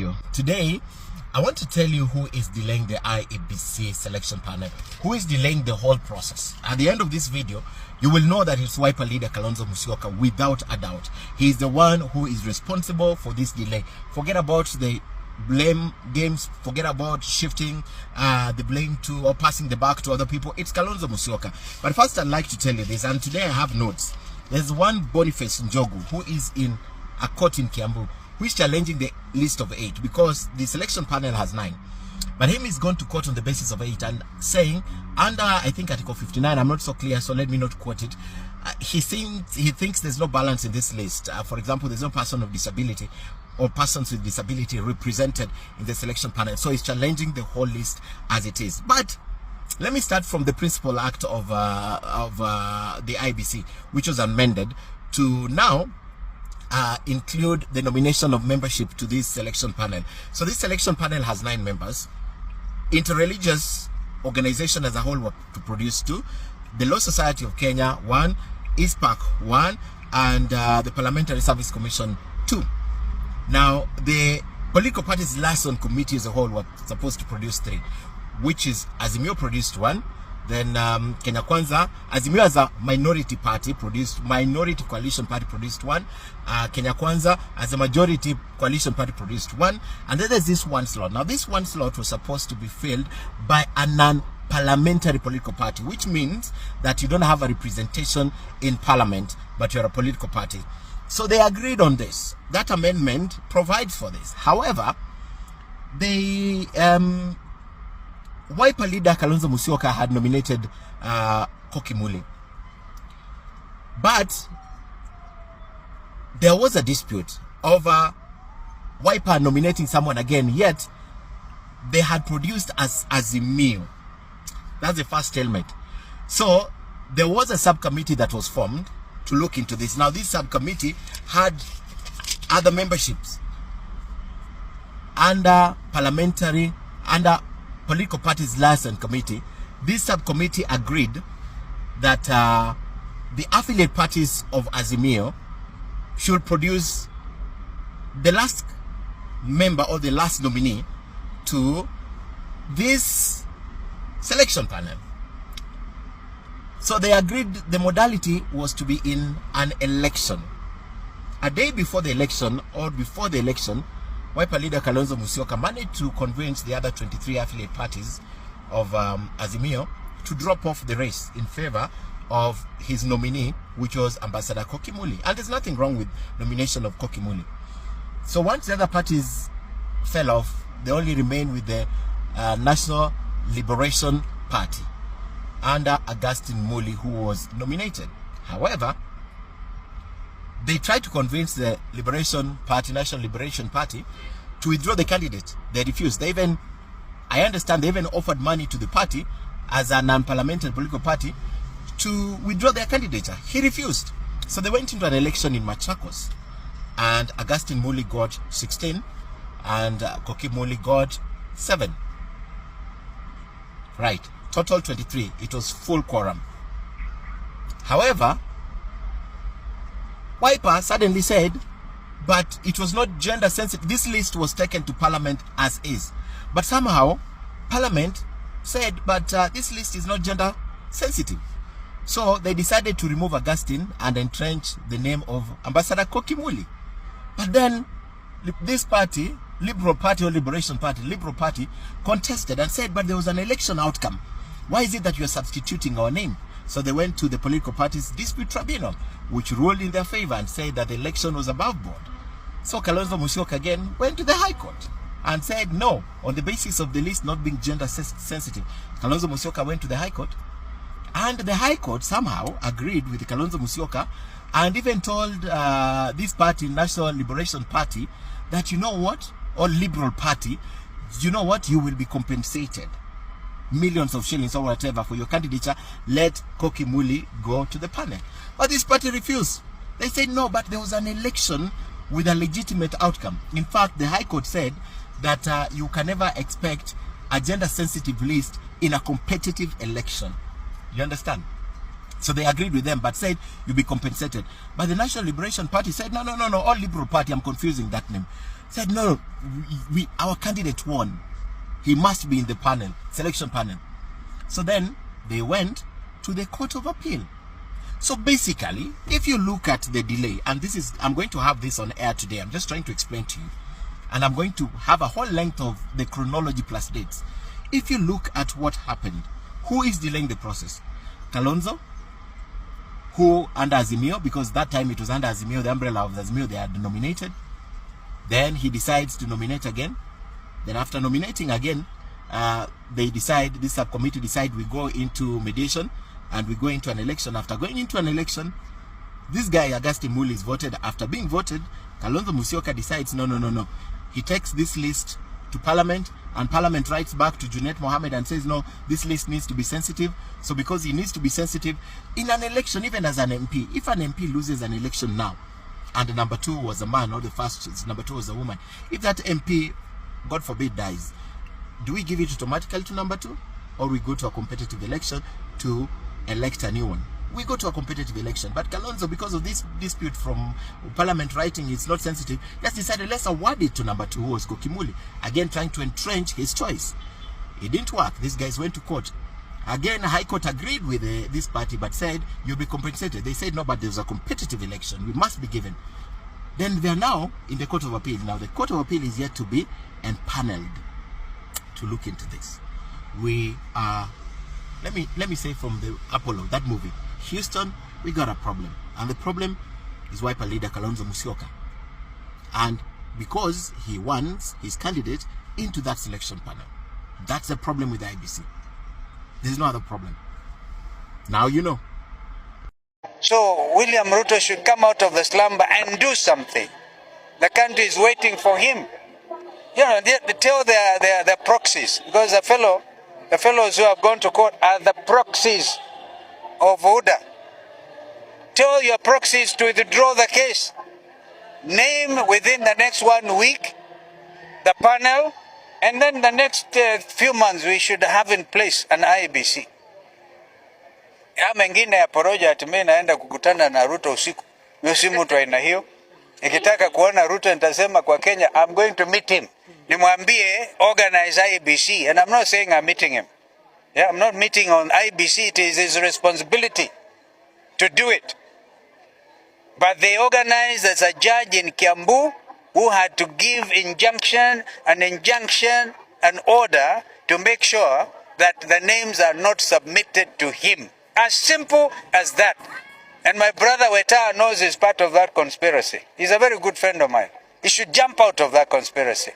video. Today, I want to tell you who is delaying the IEBC selection panel, who is delaying the whole process. At the end of this video, you will know that it's Wiper leader Kalonzo Musyoka without a doubt. He is the one who is responsible for this delay. Forget about the blame games, forget about shifting the blame to or passing the buck to other people. It's Kalonzo Musyoka. But first, I'd like to tell you this, and today I have notes. There's one Boniface Njogu who is in a court in Kiambu, who is challenging the list of 8 because the selection panel has 9. But him is gone to court on the basis of 8 and saying under, I think, Article 59, I'm not so clear, so let me not quote it. He thinks there's no balance in this list. For example, there's no person of disability or persons with disability represented in the selection panel. So he's challenging the whole list as it is. But let me start from the principal act of the IEBC, which was amended to now include the nomination of membership to this selection panel. So this selection panel has 9 members. Interreligious organization as a whole were to produce 2. The Law Society of Kenya 1, ISPAC 1, and the Parliamentary Service Commission 2. Now the political parties liaison committee as a whole were supposed to produce 3, which is Azimio produced 1. Then Kenya Kwanza, Azimio as a minority party minority coalition party produced 1. Kenya Kwanza as a majority coalition party produced 1. And then there's this one slot. Now this one slot was supposed to be filled by a non-parliamentary political party, which means that you don't have a representation in parliament, but you're a political party. So they agreed on this. That amendment provides for this. However, they Wiper leader Kalonzo Musyoka had nominated Kokimuli. But there was a dispute over Wiper nominating someone again, yet they had produced as Azimio. That's the first stalemate. So there was a subcommittee that was formed to look into this. Now this subcommittee had other memberships under political parties liaison committee. This subcommittee agreed that the affiliate parties of Azimio should produce the last member or the last nominee to this selection panel. So they agreed the modality was to be in an election. A day before the election or before the election, Wiper leader Kalonzo Musyoka managed to convince the other 23 affiliate parties of Azimio to drop off the race in favor of his nominee, which was Ambassador Kokimuli. And there's nothing wrong with nomination of Kokimuli. So once the other parties fell off, they only remained with the National Liberation Party under Augustine Muli, who was nominated. However, they tried to convince the National Liberation Party, to withdraw the candidate. They refused. I understand they even offered money to the party as a non-parliamentary political party to withdraw their candidature. He refused. So they went into an election in Machakos, and Augustine Muli got 16 and Kokimuli got 7. Right. Total 23. It was full quorum. However, Wiper suddenly said, but it was not gender sensitive. This list was taken to Parliament as is. But somehow, Parliament said, but this list is not gender sensitive. So they decided to remove Augustine and entrench the name of Ambassador Kokimuli. But then this party, Liberal Party or Liberation Party, Liberal Party, contested and said, but there was an election outcome. Why is it that you are substituting our name? So they went to the political parties' dispute tribunal, which ruled in their favor and said that the election was above board. So Kalonzo Musyoka again went to the High Court and said no, on the basis of the list not being gender sensitive. Kalonzo Musyoka went to the High Court, and the High Court somehow agreed with Kalonzo Musyoka and even told this party, National Liberation Party, that you know what, or Liberal Party, you know what, you will be compensated millions of shillings or whatever for your candidature. Let Kokimuli go to the panel. But this party refused. They said no, but there was an election with a legitimate outcome. In fact, the High Court said that you can never expect a gender sensitive list in a competitive election. You understand? So they agreed with them, but said you'll be compensated. But the National Liberation Party said no, all Liberal Party, I'm confusing that name. Said, no, our candidate won. He must be in the panel, selection panel. So then they went to the Court of Appeal. So basically, if you look at the delay, and this is, I'm going to have this on air today, I'm just trying to explain to you, and I'm going to have a whole length of the chronology plus dates. If you look at what happened, who is delaying the process? Kalonzo, who under Azimio, because that time it was under Azimio, the umbrella of Azimio, they had nominated. Then he decides to nominate again. Then after nominating again, they decide, this subcommittee decide we go into mediation and we go into an election. After going into an election, this guy, Augustine Muli, is voted. After being voted, Kalonzo Musyoka decides, no. He takes this list to Parliament, and Parliament writes back to Junet Mohammed and says, no, this list needs to be sensitive. So because he needs to be sensitive, in an election, even as an MP, if an MP loses an election now, and the number 2 was a man, or the first number 2 was a woman, if that MP, God forbid, dies, do we give it automatically to number 2? Or we go to a competitive election to elect a new one? We go to a competitive election. But Kalonzo, because of this dispute from Parliament writing, it's not sensitive, just decided, let's award it to number 2, who was Kokimuli. Again, trying to entrench his choice. It didn't work. These guys went to court. Again, High Court agreed with this party, but said, you'll be compensated. They said, no, but there's a competitive election. We must be given. Then they are now in the Court of Appeal. Now, the Court of Appeal is yet to be empaneled to look into this. We are, let me say from the Apollo, that movie, Houston, we got a problem. And the problem is wiper leader Kalonzo Musyoka. And because he wants his candidate into that selection panel. That's the problem with the IEBC. There's no other problem. Now you know. So William Ruto should come out of the slumber and do something. The country is waiting for him. You know, they tell their proxies, because the fellows who have gone to court are the proxies of UDA. Tell your proxies to withdraw the case. Name within the next 1 week the panel, and then the next few months we should have in place an IEBC. Ya mengine ya poroja ati mimi naenda kukutana na Ruto usiku. Mimi si mtu aina hiyo. Nikitaka kuona Ruto nitasema kwa Kenya, I'm going to meet him. Nimwambie organize IEBC, and I'm not saying I'm meeting him. Yeah, I'm not meeting on IEBC. It is his responsibility to do it. But they organized as a judge in Kiambu who had to give an injunction, an order to make sure that the names are not submitted to him. As simple as that. And my brother Weta knows he's part of that conspiracy. He's a very good friend of mine. He should jump out of that conspiracy.